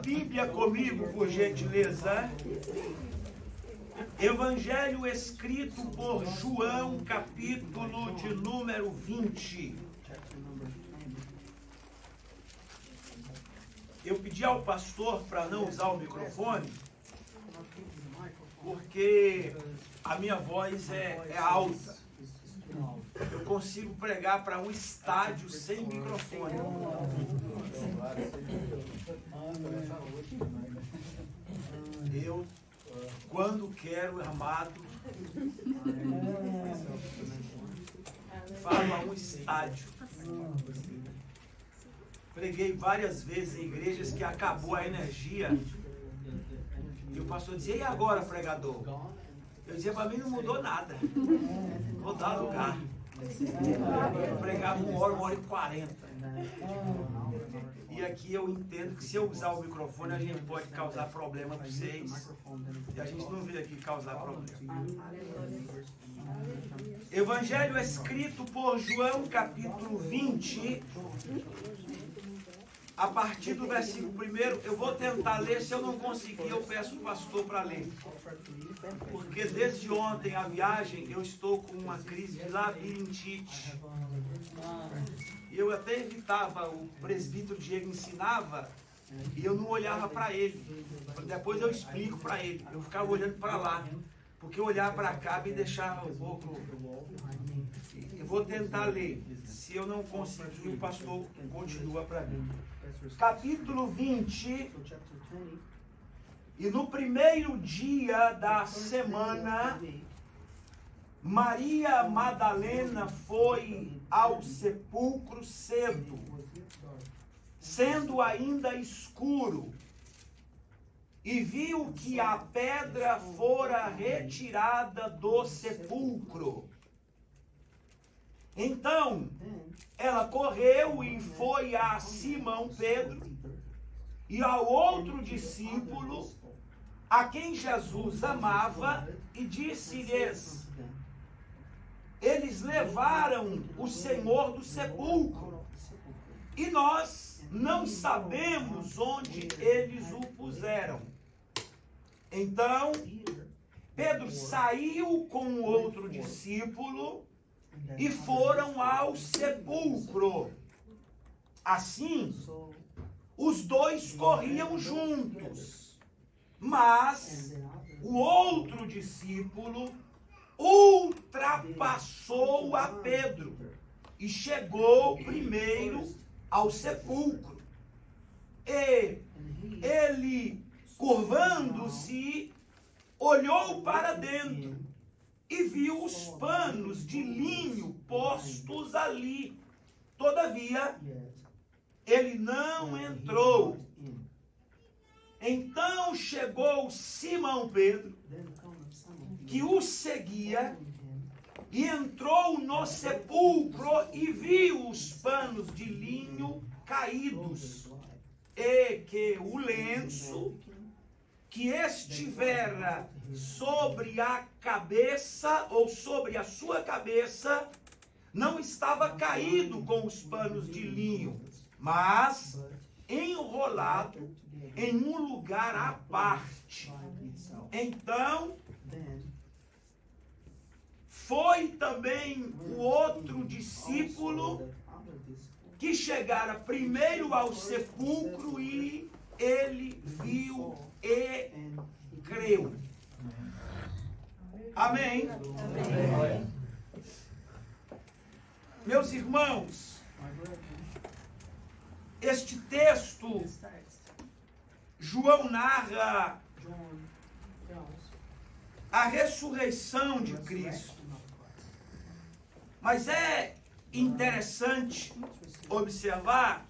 Bíblia comigo, por gentileza. Evangelho escrito por João, capítulo de número 20. Eu pedi ao pastor para não usar o microfone, porque a minha voz é alta. Eu consigo pregar para um estádio sem microfone. Eu, quando quero, amado, falo a um estádio. Preguei várias vezes em igrejas que acabou a energia. E o pastor dizia: e agora, pregador? Eu dizia: para mim não mudou nada. Vou dar lugar. Eu pregava 1 hora e 40. E aqui eu entendo que se eu usar o microfone a gente pode causar problema para vocês. E a gente não veio aqui causar problema. Evangelho escrito por João, capítulo 20. A partir do versículo 1, eu vou tentar ler. Se eu não conseguir, eu peço o pastor para ler. Porque desde ontem, a viagem, eu estou com uma crise de labirintite. E eu até evitava, o presbítero Diego ensinava, e eu não olhava para ele. Depois eu explico para ele. Eu ficava olhando para lá. Porque olhar para cá me deixava um pouco... Eu vou tentar ler. Se eu não conseguir, o pastor continua para mim. Capítulo 20. E no primeiro dia da semana, Maria Madalena foi ao sepulcro cedo, sendo ainda escuro, e viu que a pedra fora retirada do sepulcro. Então, ela correu e foi a Simão Pedro e ao outro discípulo, a quem Jesus amava, e disse-lhes: eles levaram o Senhor do sepulcro, e nós não sabemos onde eles o puseram. Então, Pedro saiu com o outro discípulo e foram ao sepulcro. Assim, os dois corriam juntos, mas o outro discípulo ultrapassou a Pedro e chegou primeiro ao sepulcro. E ele, curvando-se, olhou para dentro e viu os panos de linho postos ali. Todavia, ele não entrou. Então chegou Simão Pedro, que o seguia, e entrou no sepulcro e viu os panos de linho caídos, e que o lenço que estivera sobre a cabeça, ou sobre a sua cabeça, não estava caído com os panos de linho, mas enrolado em um lugar à parte. Então, foi também o outro discípulo que chegara primeiro ao sepulcro, e ele viu e creu. Amém? Amém. Meus irmãos, este texto, João narra a ressurreição de Cristo. Mas é interessante observar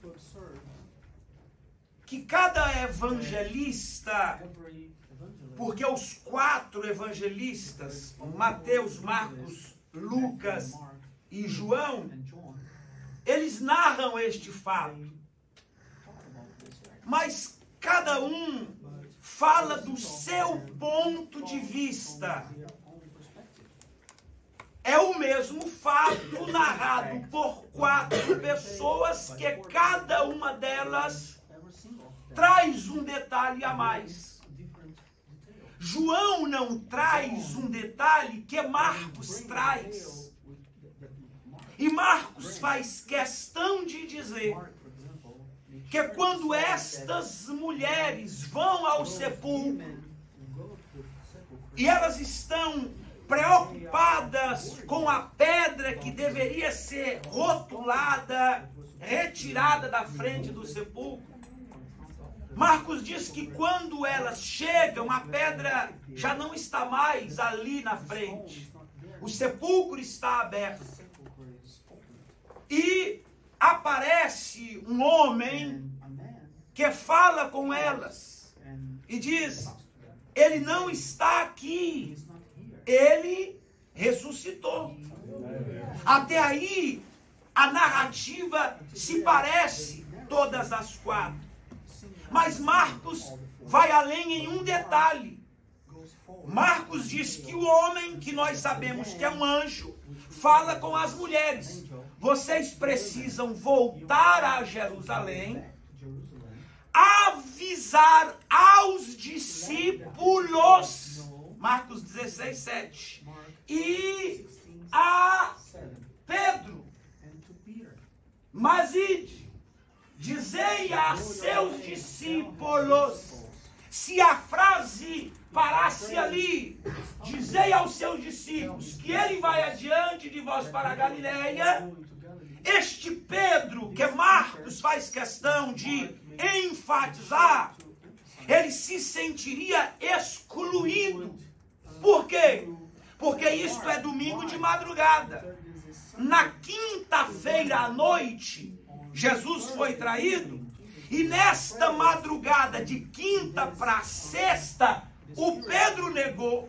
que cada evangelista, porque os 4 evangelistas, Mateus, Marcos, Lucas e João, eles narram este fato. Mas cada um fala do seu ponto de vista. É o mesmo fato narrado por 4 pessoas, que cada uma delas traz um detalhe a mais. João não traz um detalhe que Marcos traz. E Marcos faz questão de dizer que quando estas mulheres vão ao sepulcro e elas estão preocupadas com a pedra que deveria ser rotulada, retirada da frente do sepulcro, Marcos diz que quando elas chegam, a pedra já não está mais ali na frente. O sepulcro está aberto. E aparece um homem que fala com elas e diz: ele não está aqui, ele ressuscitou. Até aí a narrativa se parece todas as quatro. Mas Marcos vai além em um detalhe. Marcos diz que o homem, que nós sabemos que é um anjo, fala com as mulheres: vocês precisam voltar a Jerusalém, avisar aos discípulos, Marcos 16, 7, e a Pedro, mas ide, dizei a seus discípulos. Se a frase parasse ali, dizei aos seus discípulos que ele vai adiante de vós para a Galileia, este Pedro, que Marcos faz questão de enfatizar, ele se sentiria excluído. Por quê? Porque isto é domingo de madrugada. Na quinta-feira à noite, Jesus foi traído, e nesta madrugada de quinta para sexta, o Pedro negou.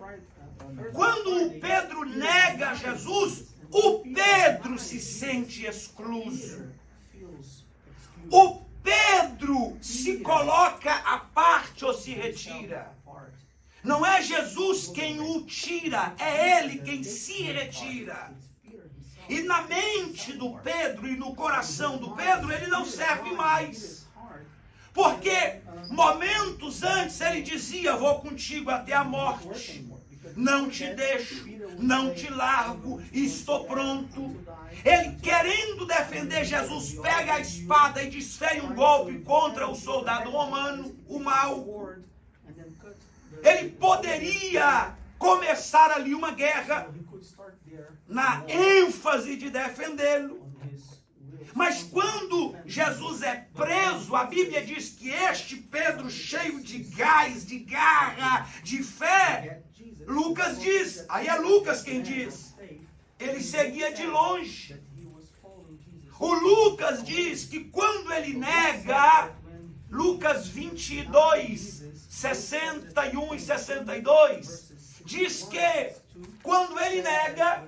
Quando o Pedro nega Jesus, o Pedro se sente excluso. O Pedro se coloca à parte ou se retira. Não é Jesus quem o tira, é ele quem se retira. E na mente do Pedro e no coração do Pedro, ele não serve mais. Porque momentos antes ele dizia: vou contigo até a morte, não te deixo, não te largo, estou pronto. Ele, querendo defender Jesus, pega a espada e desfere um golpe contra o soldado romano, o Malco. Ele poderia começar ali uma guerra na ênfase de defendê-lo. Mas quando Jesus é preso, a Bíblia diz que este Pedro, cheio de gás, de garra, de fé, Lucas diz, aí é Lucas quem diz, ele seguia de longe. O Lucas diz que quando ele nega, Lucas 22, 61 e 62, diz que quando ele nega,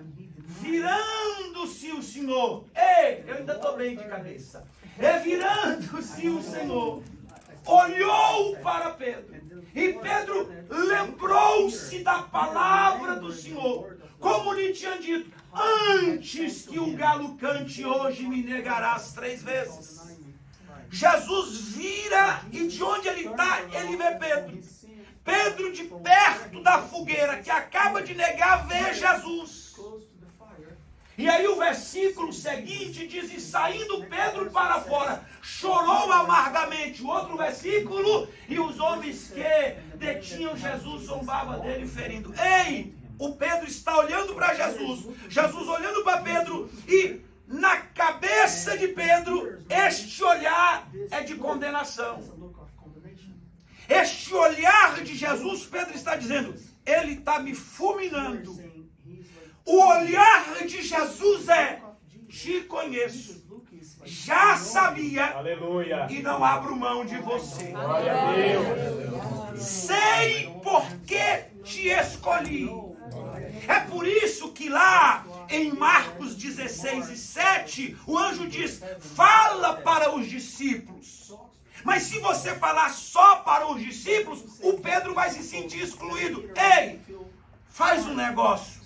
virando-se o Senhor, ei, eu ainda estou bem de cabeça, virando-se o Senhor, olhou para Pedro, e Pedro lembrou-se da palavra do Senhor, como lhe tinha dito: antes que o galo cante, hoje me negarás 3 vezes. Jesus vira, e de onde ele está, ele vê Pedro. Pedro, de perto da fogueira, que acaba de negar, vê Jesus. E aí o versículo seguinte diz: e saindo Pedro para fora, chorou amargamente. O outro versículo: e os homens que detinham Jesus zombavam dele, ferindo. Ei, o Pedro está olhando para Jesus, Jesus olhando para Pedro, e na cabeça de Pedro, este olhar é de condenação. Este olhar de Jesus, Pedro está dizendo: ele está me fulminando. O olhar de Jesus é: te conheço, já sabia, aleluia, e não abro mão de você. Glória a Deus. Sei por que te escolhi. É por isso que lá em Marcos 16 e 7, o anjo diz: fala para os discípulos. Mas se você falar só para os discípulos, o Pedro vai se sentir excluído. Ei, faz um negócio.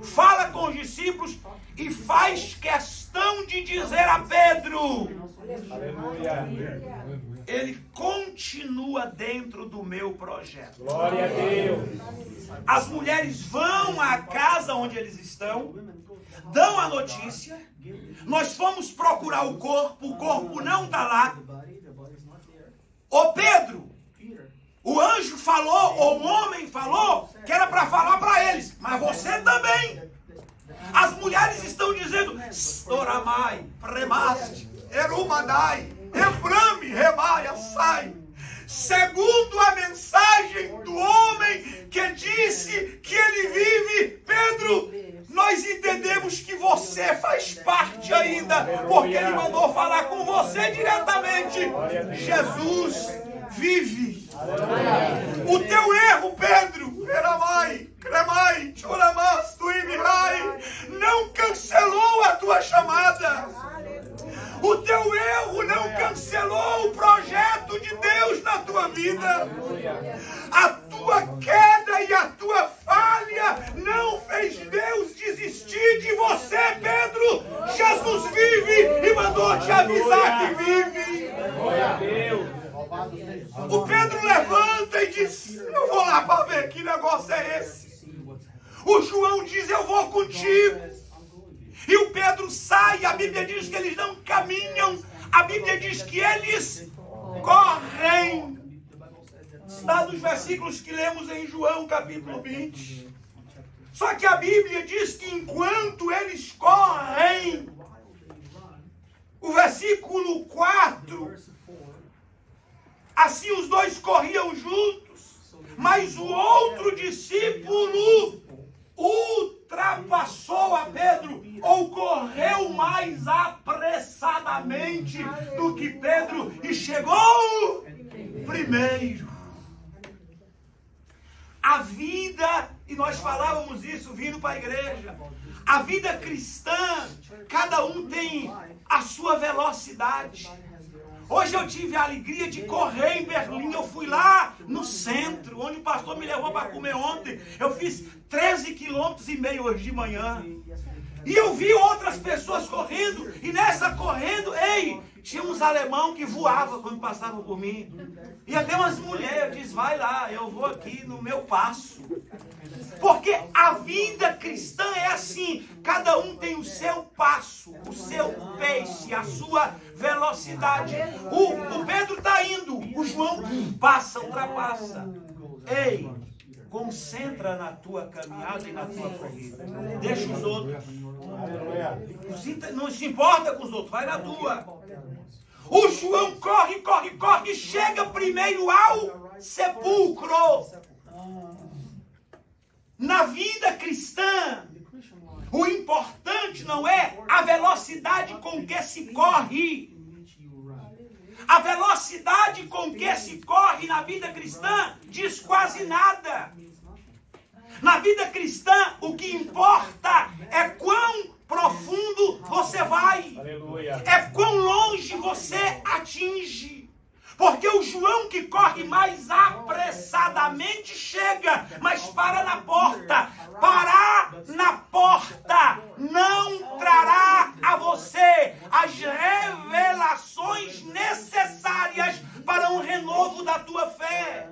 Fala com os discípulos e faz questão de dizer a Pedro: aleluia, ele continua dentro do meu projeto. Glória a Deus. As mulheres vão à casa onde eles estão, dão a notícia. Nós fomos procurar o corpo não está lá. Ô Pedro, o anjo falou, ou o homem falou, que era para falar para eles, mas você também. As mulheres estão dizendo, Storamai, Premaste, Erumadai, Eframe, Remaia, sai. Segundo a mensagem do homem que disse que ele vive, Pedro, nós entendemos que você faz parte ainda, porque ele mandou falar com você diretamente. Jesus vive. O teu erro, Pedro, Eramai, Cremai, Churamas, Tuimirai, não cancelou a tua chamada. O teu erro não cancelou o projeto de Deus na tua vida. A tua queda e a tua falha não fez Deus desistir de você, Pedro. Jesus vive e mandou te avisar que vive. Glória a Deus. O Pedro levanta e diz, eu vou lá para ver que negócio é esse. O João diz, eu vou contigo. E o Pedro sai, a Bíblia diz que eles não caminham, a Bíblia diz que eles correm. Está nos versículos que lemos em João capítulo 20. Só que a Bíblia diz que enquanto eles correm, o versículo 4, assim os dois corriam juntos, mas o outro discípulo ultrapassou a Pedro, ou correu mais apressadamente do que Pedro, e chegou primeiro. A vida, e nós falávamos isso vindo para a igreja, a vida cristã, cada um tem a sua velocidade. Hoje eu tive a alegria de correr em Berlim. Eu fui lá no centro, onde o pastor me levou para comer ontem. Eu fiz 13,5 km hoje de manhã. E eu vi outras pessoas correndo. E nessa correndo, tinha uns alemão que voavam quando passavam por mim. E até umas mulheres. Eu disse, vai lá, eu vou aqui no meu passo. Porque a vida cristã é assim. Cada um tem o seu passo, o seu pace, a sua velocidade. O Pedro está indo, o João passa, ultrapassa. Ei, concentra na tua caminhada e na tua corrida. Deixa os outros. Não se importa com os outros, vai na tua. O João corre, corre, corre e chega primeiro ao sepulcro. Na vida cristã, o importante não é a velocidade com que se corre. A velocidade com que se corre na vida cristã diz quase nada. Na vida cristã, o que importa é quão profundo você vai. Aleluia. É quão longe você atinge. Porque o João que corre mais apressadamente chega, mas para na porta. Parar na porta não trará a você as revelações necessárias para um renovo da tua fé.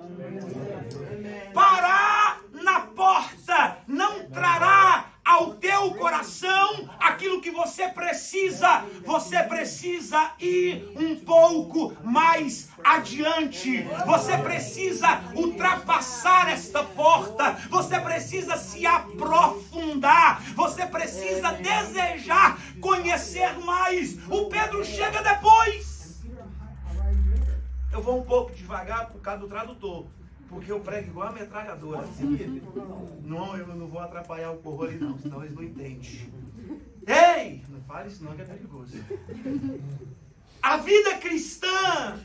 Parar na porta não trará ao teu coração aquilo que você precisa. Você precisa ir um pouco mais adiante. Você precisa ultrapassar esta porta. Você precisa se aprofundar. Você precisa desejar conhecer mais. O Pedro chega depois. Eu vou um pouco devagar por causa do tradutor. Porque eu prego igual a metralhadora. Não, eu não vou atrapalhar o povo ali não, senão eles não entendem. Ei! Não fale isso não, que é perigoso. A vida cristã,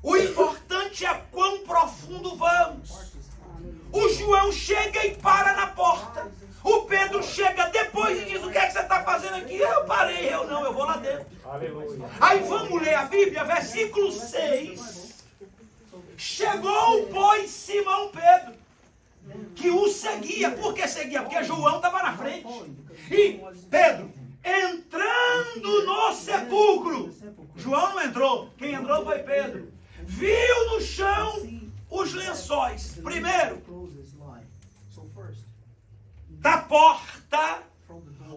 o importante é quão profundo vamos. O João chega e para na porta. O Pedro chega depois e diz, o que é que você está fazendo aqui? Eu parei, eu vou lá dentro. Aleluia. Aí vamos ler a Bíblia, versículo 6. Chegou, pois, Simão Pedro, que o seguia. Por que seguia? Porque João estava na frente. E Pedro, entrando no sepulcro. João não entrou, quem entrou foi Pedro. Viu no chão os lençóis. Primeiro, da porta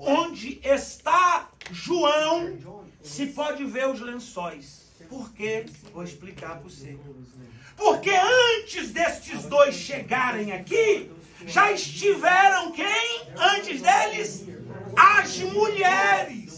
onde está João, se pode ver os lençóis. Por quê? Vou explicar para você. Porque antes destes dois chegarem aqui, já estiveram quem? Antes deles? As mulheres.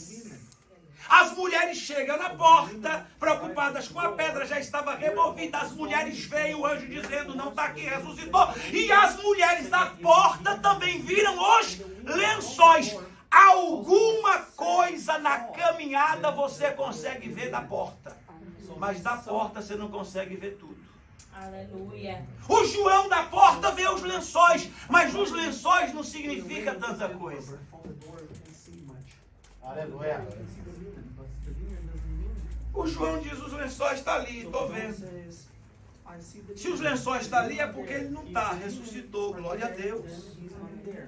As mulheres chegam na porta, preocupadas com a pedra, já estava removida. As mulheres veem o anjo dizendo, não está aqui, ressuscitou. E as mulheres da porta também viram os lençóis. Alguma coisa na caminhada você consegue ver da porta, mas da porta você não consegue ver tudo. Aleluia. O João da porta vê os lençóis, mas os lençóis não significa tanta coisa. Aleluia. O João diz, os lençóis estão ali, estou vendo. Se os lençóis estão ali é porque ele não está, ressuscitou, glória a Deus.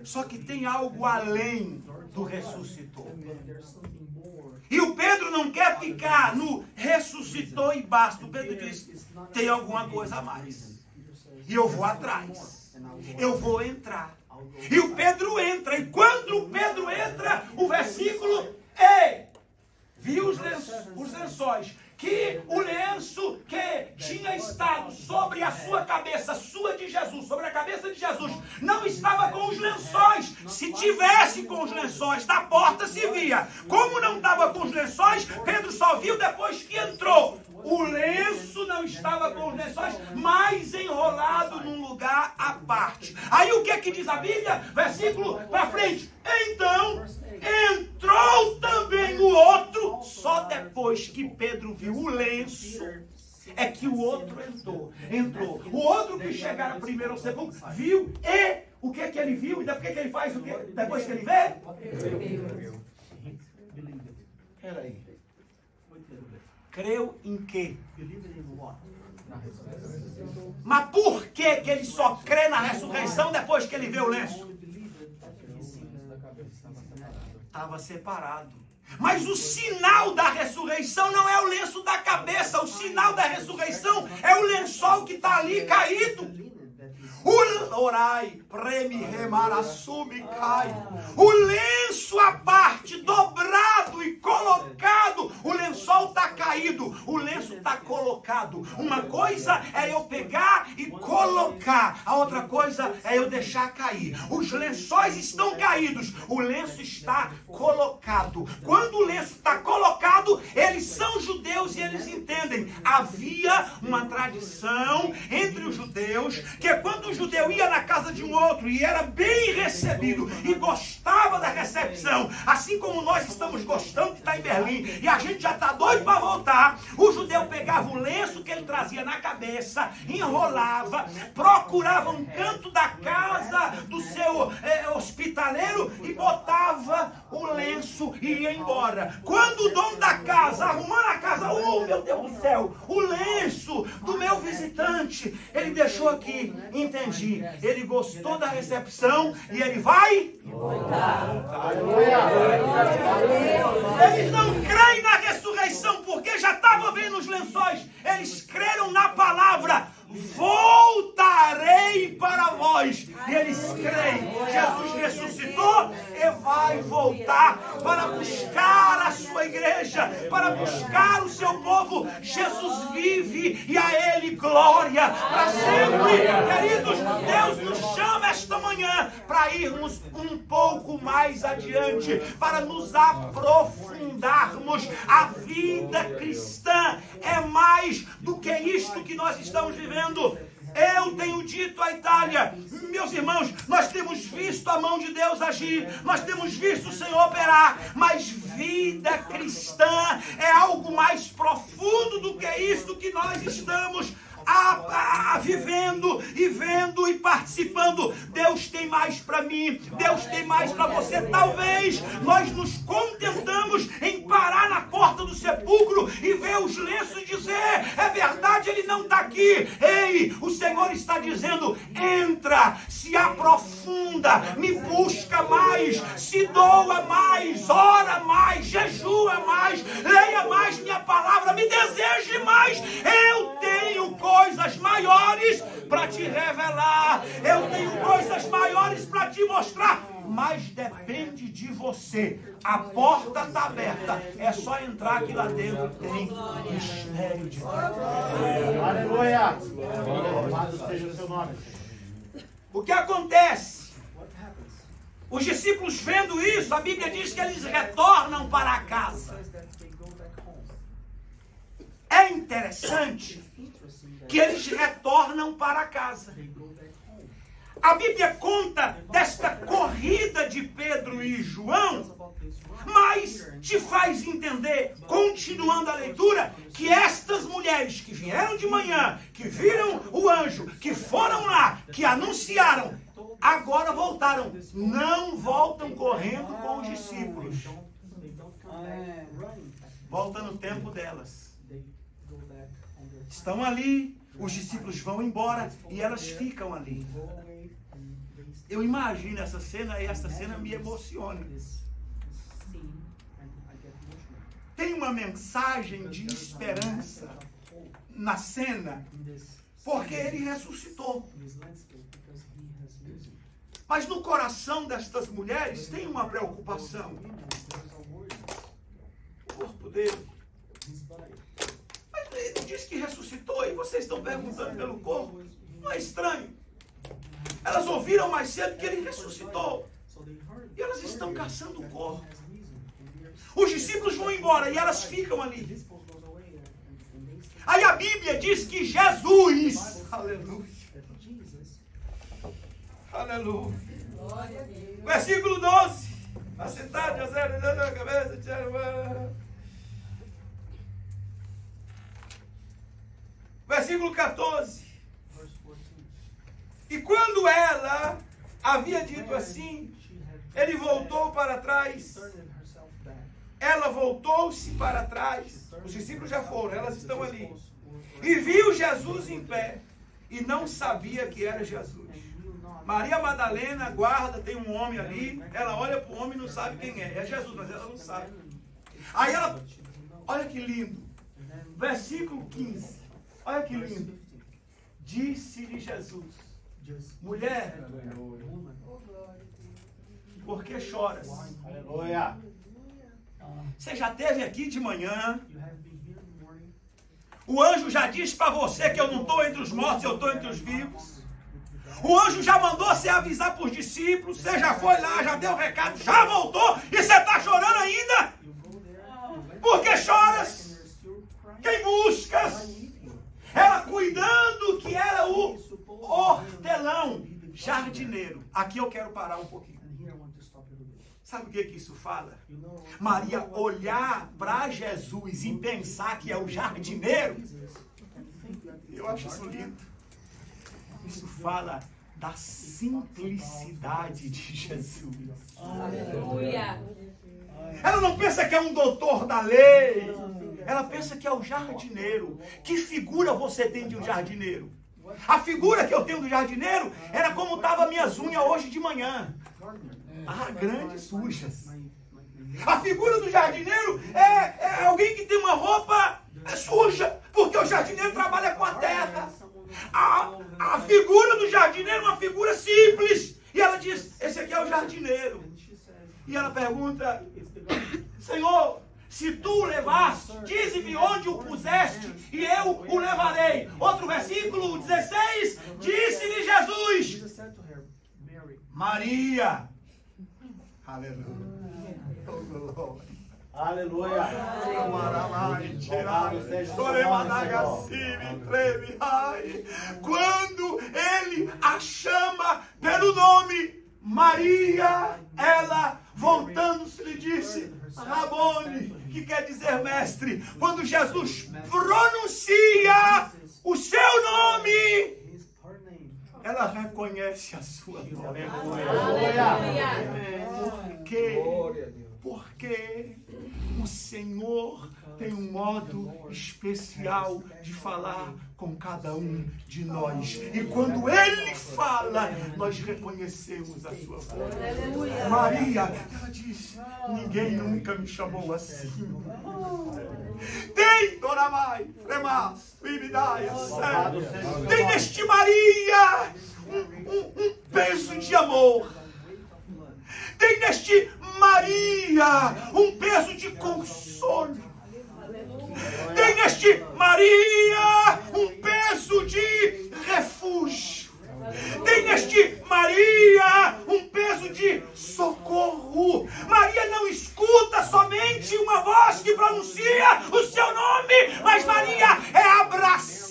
Só que tem algo além do ressuscitou. E o Pedro não quer ficar no ressuscitou e basta. O Pedro diz, tem alguma coisa a mais. E eu vou atrás. Eu vou entrar. E o Pedro entra. E quando o Pedro entra, o versículo viu os lençóis. Que o lenço que tinha estado sobre a sua cabeça, sua de Jesus, sobre a cabeça de Jesus, não estava com os lençóis. Se tivesse com os lençóis, da porta se via. Como não estava com os lençóis, Pedro só viu depois que entrou. O lenço não estava com os lençóis, mas enrolado num lugar à parte. Aí o que é que diz a Bíblia? Versículo para frente. Então entrou também o outro. Só depois que Pedro viu o lenço é que o outro entrou. O outro que chegara primeiro ao sepulcro viu e o que é que ele viu? E depois que ele faz o que? Depois que ele vê? Peraí. Creu em quê? Mas por que ele só crê na ressurreição depois que ele vê o lenço? Estava separado. Mas o sinal da ressurreição não é o lenço da cabeça. O sinal da ressurreição é o lençol que está ali caído. Orai, premi, remarassumi, cai. O lenço à parte, dobrado e colocado. O lençol está caído, o lenço está colocado. Uma coisa é eu pegar e colocar, a outra coisa é eu deixar cair. Os lençóis estão caídos, o lenço está colocado. Quando o lenço está colocado, eles são judeus e eles entendem. Havia uma tradição entre os judeus, que quando o judeu ia na casa de um outro e era bem recebido e gostava da recepção, assim como nós estamos gostando de estar em Berlim e a gente já está doido para voltar, o judeu pegava o lenço que ele trazia na cabeça, enrolava, procurava um canto da casa do seu hospitaleiro e botava o lenço e ia embora. Quando o dono da casa, arrumando a casa, oh meu Deus do céu, o lenço do meu visitante, ele deixou aqui, entendi, ele gostou da recepção e ele vai voltar. Eles não creem na ressurreição porque já estavam vendo os lençóis, eles creram na palavra, voltarei para vós. E eles creem, Jesus ressuscitou e vai voltar para buscar a sua igreja, para buscar o seu povo. Jesus vive e a Ele glória para sempre. Queridos, Deus nos chama esta manhã para irmos um pouco mais adiante, para nos aprofundarmos. A vida cristã é mais do que isto que nós estamos vivendo. Eu tenho dito à Itália, meus irmãos, nós temos visto a mão de Deus agir, nós temos visto o Senhor operar, mas vida cristã é algo mais profundo do que isto que nós estamos vivendo e vendo e participando. Deus tem mais para mim, Deus tem mais para você. Talvez nós nos contentamos em parar na porta do sepulcro e ver os lenços e dizer: é verdade, ele não está aqui. Ei, o Senhor está dizendo: entra, se aprofunda, me busca mais, se doa mais, ora mais, jejua mais, leia mais minha palavra, me deseje mais. Eu tenho coisas maiores para te revelar, eu tenho coisas maiores para te mostrar, mas depende de você. A porta está aberta, é só entrar que lá dentro tem mistério de Deus. Aleluia! Louvado seja o seu nome. O que acontece? Os discípulos, vendo isso, a Bíblia diz que eles retornam para a casa. É interessante que eles retornam para casa. A Bíblia conta desta corrida de Pedro e João, mas te faz entender, continuando a leitura, que estas mulheres que vieram de manhã, que viram o anjo, que foram lá, que anunciaram, agora voltaram. Não voltam correndo com os discípulos. Volta no tempo delas. Estão ali, os discípulos vão embora e elas ficam ali. Eu imagino essa cena e essa cena me emociona. Tem uma mensagem de esperança na cena, porque ele ressuscitou. Mas no coração destas mulheres tem uma preocupação. O corpo dele. Mas ele diz que ressuscitou e vocês estão perguntando pelo corpo. Não é estranho? Elas ouviram mais cedo que ele ressuscitou. E elas estão caçando o corpo. Os discípulos vão embora e elas ficam ali. Aí a Bíblia diz que Jesus, aleluia, aleluia, versículo 12, assentado, José, na cabeça, versículo 14, e quando ela havia dito assim, ele voltou para trás. Ela voltou-se para trás. Os discípulos já foram, elas estão ali. E viu Jesus em pé. E não sabia que era Jesus. Maria Madalena guarda, tem um homem ali. Ela olha para o homem e não sabe quem é. É Jesus, mas ela não sabe. Aí ela, olha que lindo. Versículo 15. Olha que lindo. Disse-lhe Jesus: mulher, por que choras? Aleluia! Você já esteve aqui de manhã. O anjo já disse para você que eu não estou entre os mortos, eu estou entre os vivos. O anjo já mandou você avisar para os discípulos. Você já foi lá, já deu o recado, já voltou e você está chorando ainda? Por que choras? Quem buscas? Ela cuidando que era o hortelão, jardineiro. Aqui eu quero parar um pouquinho. Sabe o que isso fala? Maria olhar para Jesus e pensar que é o jardineiro. Eu acho isso lindo. Isso fala da simplicidade de Jesus. Aleluia. Ela não pensa que é um doutor da lei. Ela pensa que é o jardineiro. Que figura você tem de um jardineiro? A figura que eu tenho do jardineiro era como estava minhas unhas hoje de manhã. Grandes, sujas. A figura do jardineiro é alguém que tem uma roupa suja, porque o jardineiro trabalha com a terra. A figura do jardineiro é uma figura simples. E ela diz: esse aqui é o jardineiro. E ela pergunta: Senhor, se tu o levaste, dize-me onde o puseste e eu o levarei. Outro versículo 16, disse-lhe Jesus: Maria. Aleluia. Aleluia. Quando ele a chama pelo nome Maria, ela voltando-se lhe disse: Rabone, que quer dizer mestre. Quando Jesus pronuncia o seu nome, reconhece a sua glória. Porque o Senhor tem um modo especial de falar com cada um de nós. E quando Ele fala, nós reconhecemos a sua voz. Maria, ela diz, ninguém nunca me chamou assim. Tem, Doramai, Fremas, Bibidaias, tem neste Maria um peso de amor. Tem neste Maria um peso de consolo. Tem neste Maria um peso de refúgio. Tem neste Maria um peso de socorro. Maria não escuta somente uma voz que pronuncia o seu nome, mas Maria é abraçada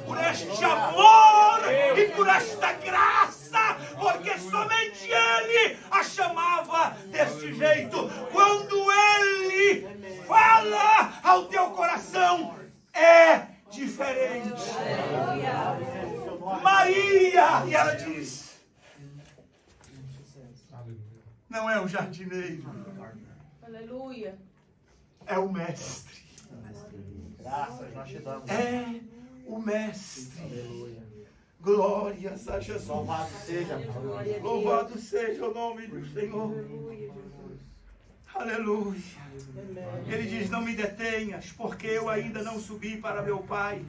por este amor e por esta graça, porque somente Ele a chamava deste jeito. Quando Ele fala ao teu coração, é diferente. Maria, e ela diz, não é o jardineiro, Aleluia. é o mestre. Graças nós te damos. É o mestre. Glórias a Jesus. Louvado seja. Louvado seja o nome do Senhor. Aleluia. Ele diz, não me detenhas, porque eu ainda não subi para meu Pai,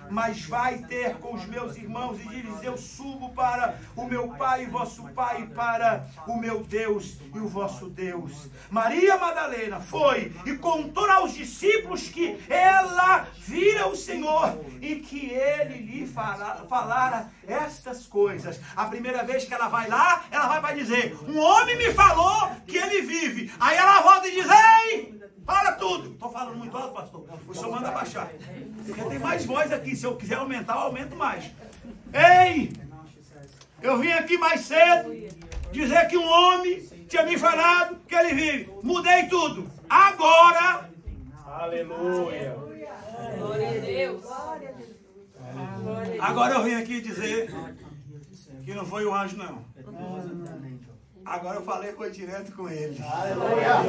mas vai ter com os meus irmãos, e diz, eu subo para o meu Pai e vosso Pai, para o meu Deus e o vosso Deus. Maria Madalena foi e contou aos discípulos que ela vira o Senhor e que Ele lhe falara estas coisas. A primeira vez que ela vai lá, ela vai dizer, um homem me falou que ele vive. Aí ela volta e diz, ei, fala tudo. Estou falando muito alto, pastor. O senhor manda baixar. Porque tem mais voz aqui. Se eu quiser aumentar, eu aumento mais. Ei, eu vim aqui mais cedo dizer que um homem tinha me falado que ele vive. Mudei tudo. Agora, Aleluia. Glória a Deus. agora eu vim aqui dizer que não foi o anjo, não. Agora eu falei, foi direto com ele. Aleluia.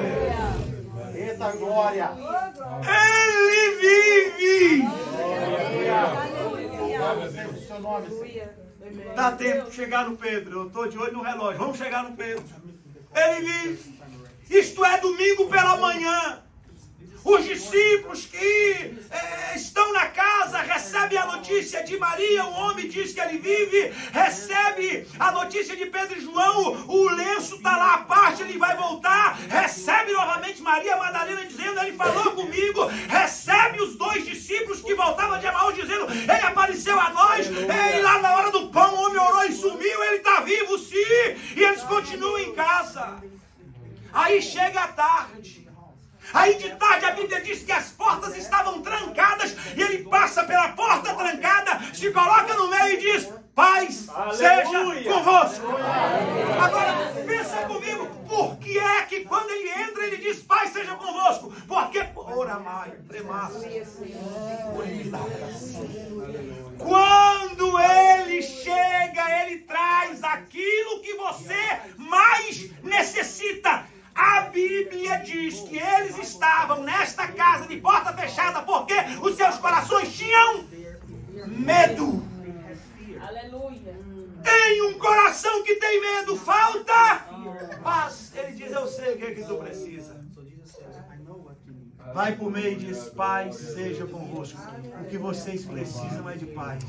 Eita glória. Ele vive. Louvado seja o seu nome, Senhor. Dá tempo de chegar no Pedro. Eu estou de olho no relógio. Vamos chegar no Pedro. Ele vive. Isto é domingo pela manhã. Os discípulos que estão na casa recebem a notícia de Maria, o homem diz que ele vive, recebe a notícia de Pedro e João, o lenço está lá à parte, ele vai voltar, recebe novamente Maria Madalena dizendo, ele falou comigo, recebe os dois discípulos que voltavam de Emaús dizendo, ele apareceu a nós, e lá na hora do pão o homem orou e sumiu, ele está vivo sim, e eles continuam em casa. Aí chega a tarde. Aí de tarde a Bíblia diz que as portas estavam trancadas e ele passa pela porta trancada, se coloca no meio e diz, paz seja convosco. Agora pensa comigo, por que é que quando ele entra ele diz paz seja convosco? Porque quando ele chega, ele traz aquilo que você mais necessita. A Bíblia diz que eles estavam nesta casa de porta fechada porque os seus corações tinham medo. Aleluia. Em um coração que tem medo, falta paz. Ele diz, eu sei o que é que tu precisa. Vai por meio e diz, paz seja convosco. O que vocês precisam é de paz.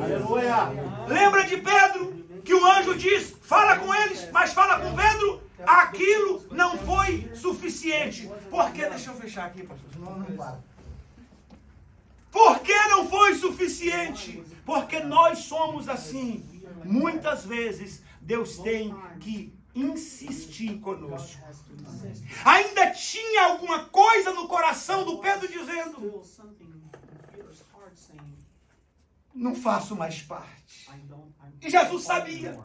Aleluia. Lembra de Pedro? Que o anjo diz, fala com eles, mas fala com Pedro. Aquilo não foi suficiente. Por que? Deixa eu fechar aqui, pastor, senão não para. Por que não foi suficiente? Porque nós somos assim. Muitas vezes Deus tem que insistir conosco. Ainda tinha alguma coisa no coração do Pedro dizendo, não faço mais parte. E Jesus sabia.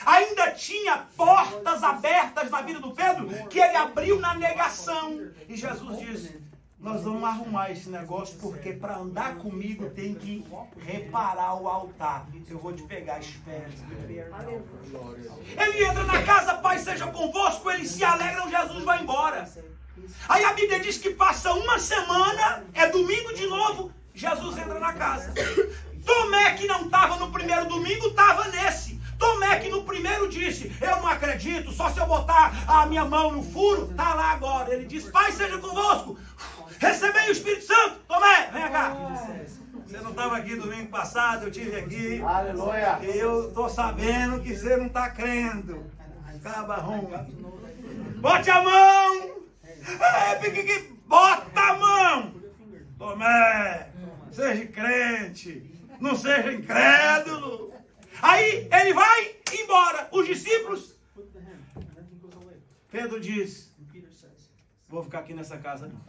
Ainda tinha portas abertas na vida do Pedro que ele abriu na negação. E Jesus diz, Nós vamos arrumar esse negócio, porque para andar comigo tem que reparar o altar. Eu vou te pegar, espera. Ele entra na casa, Pai seja convosco, eles se alegram, Jesus vai embora. Aí a Bíblia diz que passa uma semana, é domingo de novo, Jesus entra na casa. Tomé, que não estava no primeiro domingo, estava nesse. Tomé, que no primeiro disse, eu não acredito, só se eu botar a minha mão no furo, está lá agora. Ele diz, Pai seja convosco. Recebei o Espírito Santo. Tomé, vem cá. Você não estava aqui domingo passado, eu estive aqui. Aleluia. E eu estou sabendo que você não está crendo. Caba ruim. Bote a mão. Bota a mão. Tomé, seja crente. Não seja incrédulo. Aí ele vai embora. Os discípulos. Pedro diz, vou ficar aqui nessa casa não.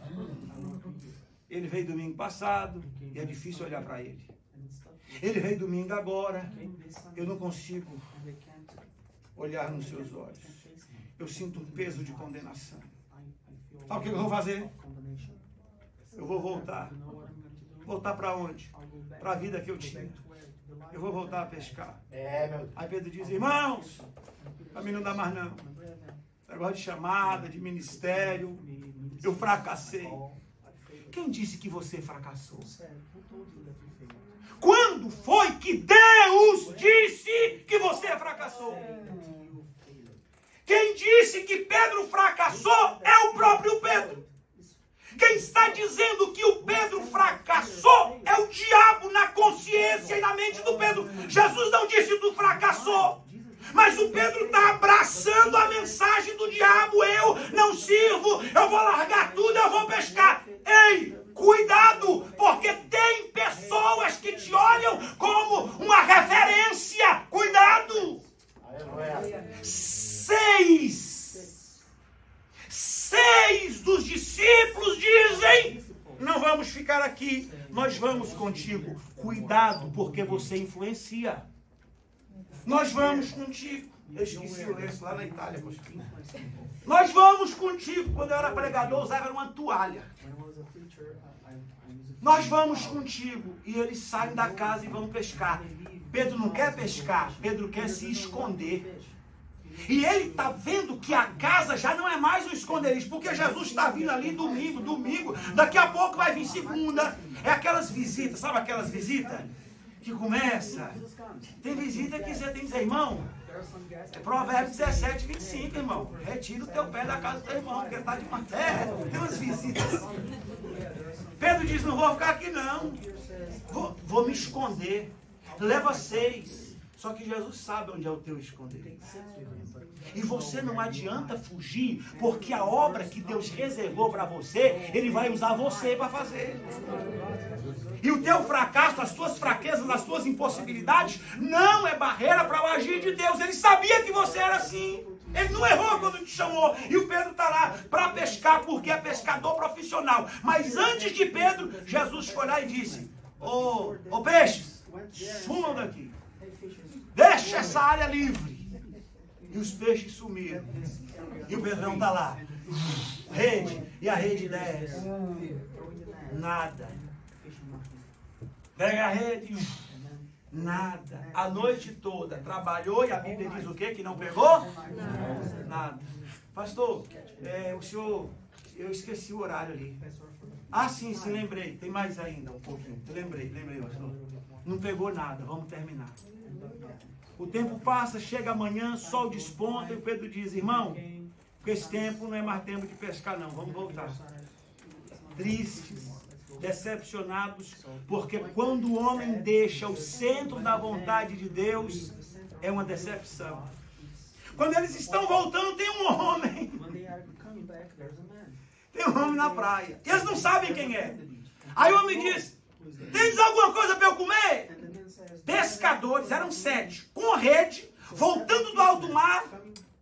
Ele veio domingo passado e é difícil olhar para ele. Ele veio domingo agora. Eu não consigo olhar nos seus olhos. Eu sinto um peso de condenação. Sabe o que eu vou fazer? Eu vou voltar. Voltar para onde? Para a vida que eu tinha. Eu vou voltar a pescar. Aí Pedro diz, irmãos, para mim não dá mais não. Negócio de chamada, de ministério. Eu fracassei. Quem disse que você fracassou? Quando foi que Deus disse que você fracassou? Quem disse que Pedro fracassou é o próprio Pedro. Quem está dizendo que o Pedro fracassou é o diabo na consciência e na mente do Pedro. Jesus não disse que tu fracassou. Mas o Pedro está abraçando a mensagem do diabo. Eu não sirvo, eu vou largar tudo, eu vou pescar. Ei, cuidado, porque tem pessoas que te olham como uma referência. Cuidado. Seis dos discípulos dizem, não vamos ficar aqui, nós vamos contigo. Cuidado, porque você influencia. Nós vamos contigo. Eu esqueci o lenço lá na Itália. Nós vamos contigo. Quando eu era pregador, eu usava uma toalha. Nós vamos contigo. E eles saem da casa e vão pescar. Pedro não quer pescar, Pedro quer se esconder. E ele está vendo que a casa já não é mais um esconderijo, porque Jesus está vindo ali domingo, daqui a pouco vai vir segunda. É aquelas visitas, sabe aquelas visitas que começa? Tem visita que você tem que dizer, irmão, é Provérbios 17, 25, irmão. Retira o teu pé da casa do teu irmão, porque está de uma terra. Tem umas visitas. Pedro diz, não vou ficar aqui não. Vou me esconder. Leva 6. Só que Jesus sabe onde é o teu esconderijo. E você não adianta fugir, porque a obra que Deus reservou para você, Ele vai usar você para fazer. E o teu fracasso, as tuas fraquezas, as tuas impossibilidades, não é barreira para o agir de Deus. Ele sabia que você era assim. Ele não errou quando te chamou. E o Pedro está lá para pescar, porque é pescador profissional. Mas antes de Pedro, Jesus foi lá e disse, ô peixes, sumam daqui. Deixa essa área livre. E os peixes sumiram. E o Pedrão está lá. Rede. E a rede desce. Nada. Pega a rede. Nada. A noite toda trabalhou e a Bíblia diz o quê? Que não pegou? Nada. Pastor, o senhor... Eu esqueci o horário ali. Ah, sim, lembrei. Tem mais ainda um pouquinho. Lembrei, pastor. Não pegou nada. Vamos terminar. O tempo passa, chega amanhã, sol desponta e o Pedro diz, irmão, porque esse tempo não é mais tempo de pescar não, vamos voltar. Tristes, decepcionados, porque quando o homem deixa o centro da vontade de Deus, é uma decepção. Quando eles estão voltando, tem um homem. Tem um homem na praia. E eles não sabem quem é. Aí o homem diz, tens alguma coisa para eu comer? Pescadores, eram 7, com rede, voltando do alto mar,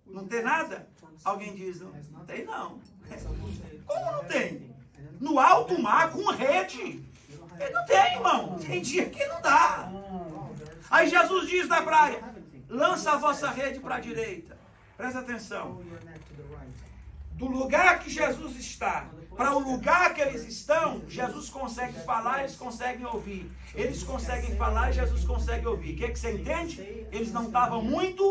não tem nada? Alguém diz, não tem não. Como não tem? No alto mar, com rede. Ele não tem, irmão. Tem dia que não dá. Aí Jesus diz na praia, lança a vossa rede para a direita. Presta atenção. Do lugar que Jesus está para o lugar que eles estão, Jesus consegue falar, eles conseguem ouvir. Eles conseguem falar e Jesus consegue ouvir. O que você entende? Eles não estavam muito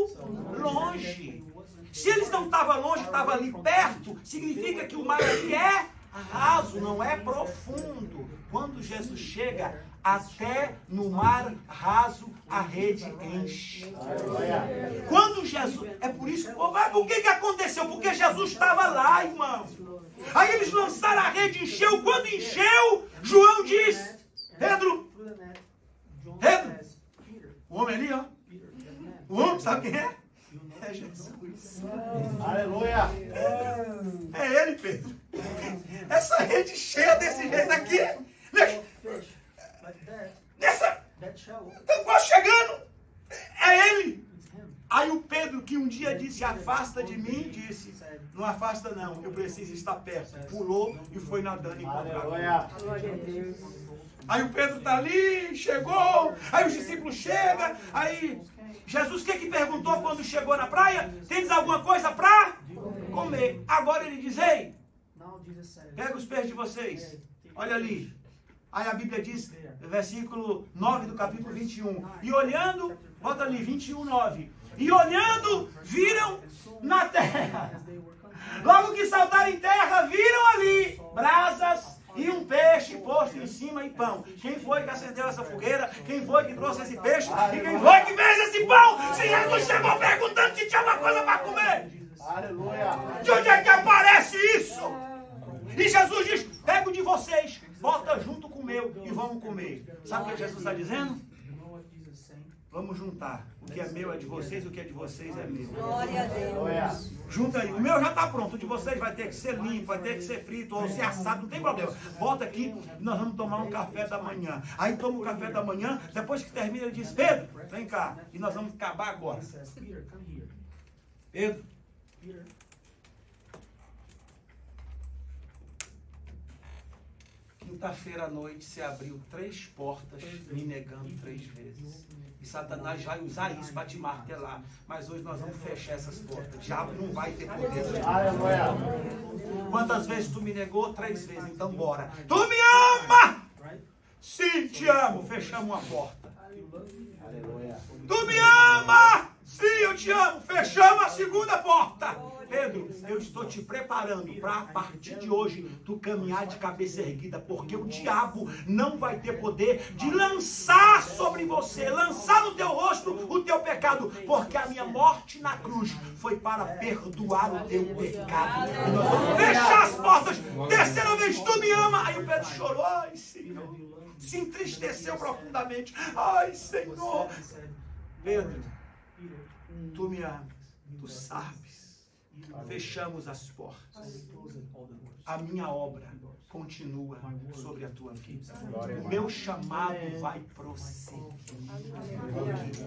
longe. Se eles não estavam longe, estavam ali perto, significa que o mar ali é raso, não é profundo. Quando Jesus chega, até no mar raso a rede enche. Quando Jesus... É por isso... Mas por que aconteceu? Porque Jesus estava lá, irmão. Aí eles lançaram a rede, encheu. Quando encheu, João diz... Pedro, o homem ali, ó. O homem, sabe quem é? É Jesus. Aleluia. É ele, Pedro. Essa rede cheia desse jeito aqui. Estão quase chegando. É ele. Aí o Pedro, que um dia disse, afasta de mim, disse, não afasta não, eu preciso estar perto. Pulou e foi nadando encontrar. Aí o Pedro está ali, chegou, aí os discípulos chegam, aí Jesus, o que perguntou quando chegou na praia? Tens alguma coisa para comer? Agora ele diz, ei, pega os peixes de vocês, olha ali. Aí a Bíblia diz, versículo 9 do capítulo 21, e olhando, bota ali, 21, 9, e olhando, viram na terra. Logo que saltaram em terra, viram ali brasas e um peixe posto em cima e pão. Quem foi que acendeu essa fogueira? Quem foi que trouxe esse peixe? E quem foi que fez esse pão? Se Jesus chegou perguntando se tinha uma coisa para comer. Aleluia. De onde é que aparece isso? E Jesus diz, pego de vocês, bota junto com o meu e vamos comer. Sabe o que Jesus está dizendo? Vamos juntar. O que é meu é de vocês, o que é de vocês é meu. Glória a Deus. Junta aí. O meu já está pronto. O de vocês vai ter que ser limpo, vai ter que ser frito ou ser assado, não tem problema. Bota aqui e nós vamos tomar um café da manhã. Aí toma o café da manhã, depois que termina ele diz, Pedro, vem cá. E nós vamos acabar agora. Pedro. Quinta-feira à noite você abriu 3 portas me negando 3 vezes. E Satanás vai usar isso para te martelar. Mas hoje nós vamos fechar essas portas. O diabo não vai ter poder. Quantas vezes tu me negou? 3 vezes. Então bora. Tu me ama! Sim, te amo. Fechamos uma porta. Tu me ama! Sim, eu te amo. Fechamos a segunda porta. Pedro, eu estou te preparando para, a partir de hoje, tu caminhar de cabeça erguida, porque o diabo não vai ter poder de lançar sobre você, lançar no teu rosto o teu pecado, porque a minha morte na cruz foi para perdoar o teu pecado. E nós vamos fechar as portas. Terceira vez, tu me ama. Aí o Pedro chorou. Ai, Senhor. Se entristeceu profundamente. Ai, Senhor. Pedro, tu me amas. Tu sabes. Fechamos as portas. A minha obra continua sobre a tua vida. O meu chamado vai prosseguir.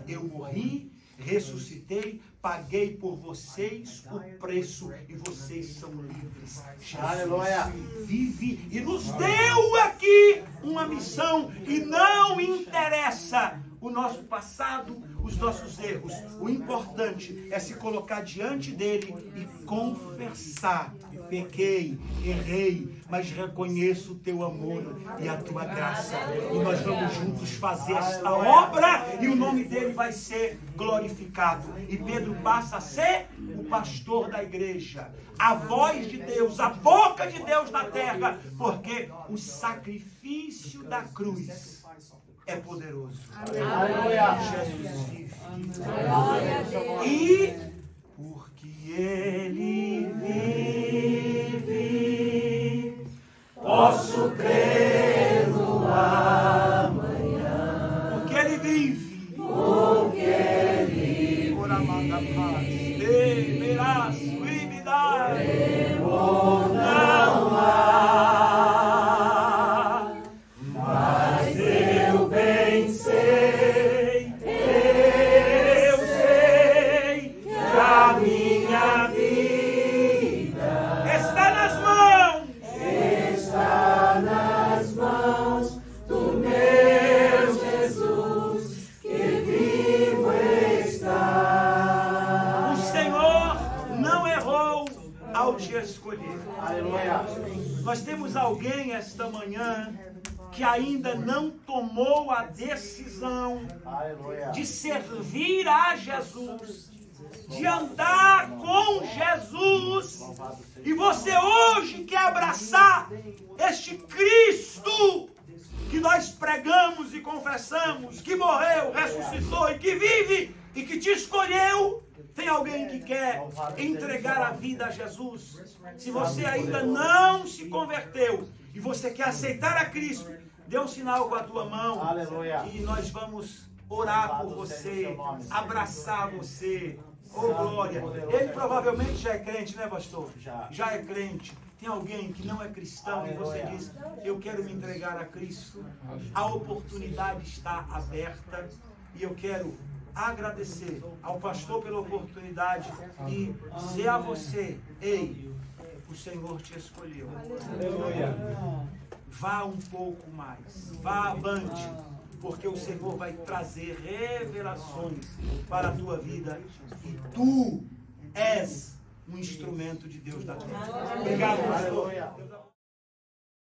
Eu morri, ressuscitei, paguei por vocês o preço e vocês são livres. Jesus vive e nos deu aqui uma missão e não interessa o nosso passado, os nossos erros. O importante é se colocar diante dele e confessar. Pequei, errei, mas reconheço o teu amor e a tua graça. E nós vamos juntos fazer esta obra e o nome dele vai ser glorificado. E Pedro passa a ser o pastor da igreja, a voz de Deus, a boca de Deus na terra, porque o sacrifício da cruz é poderoso. Jesus vive. E porque ele vive, posso crer no amanhã. Porque ele vive. Porque ele vive. Por amar da paz. Verás, me dá. Temor não há. Mas eu venci. Eu sei que a minha vida está nas mãos do meu Jesus, que vivo está. O Senhor não temos alguém esta manhã que ainda não tomou a decisão de servir a Jesus, de andar com Jesus, e você hoje quer abraçar este Cristo que nós pregamos e confessamos, que morreu, ressuscitou e que vive e que te escolheu. Tem alguém que quer entregar a vida a Jesus? Se você ainda não se converteu e você quer aceitar a Cristo, dê um sinal com a tua mão. Aleluia. E nós vamos orar por você, abraçar você. Oh, glória. Ele provavelmente já é crente, né, pastor? Já é crente. Tem alguém que não é cristão e você diz: eu quero me entregar a Cristo. A oportunidade está aberta e eu quero agradecer ao pastor pela oportunidade e dizer a você: ei, o Senhor te escolheu. Vá um pouco mais, vá avante, porque o Senhor vai trazer revelações para a tua vida e tu és um instrumento de Deus da terra. Obrigado, pastor.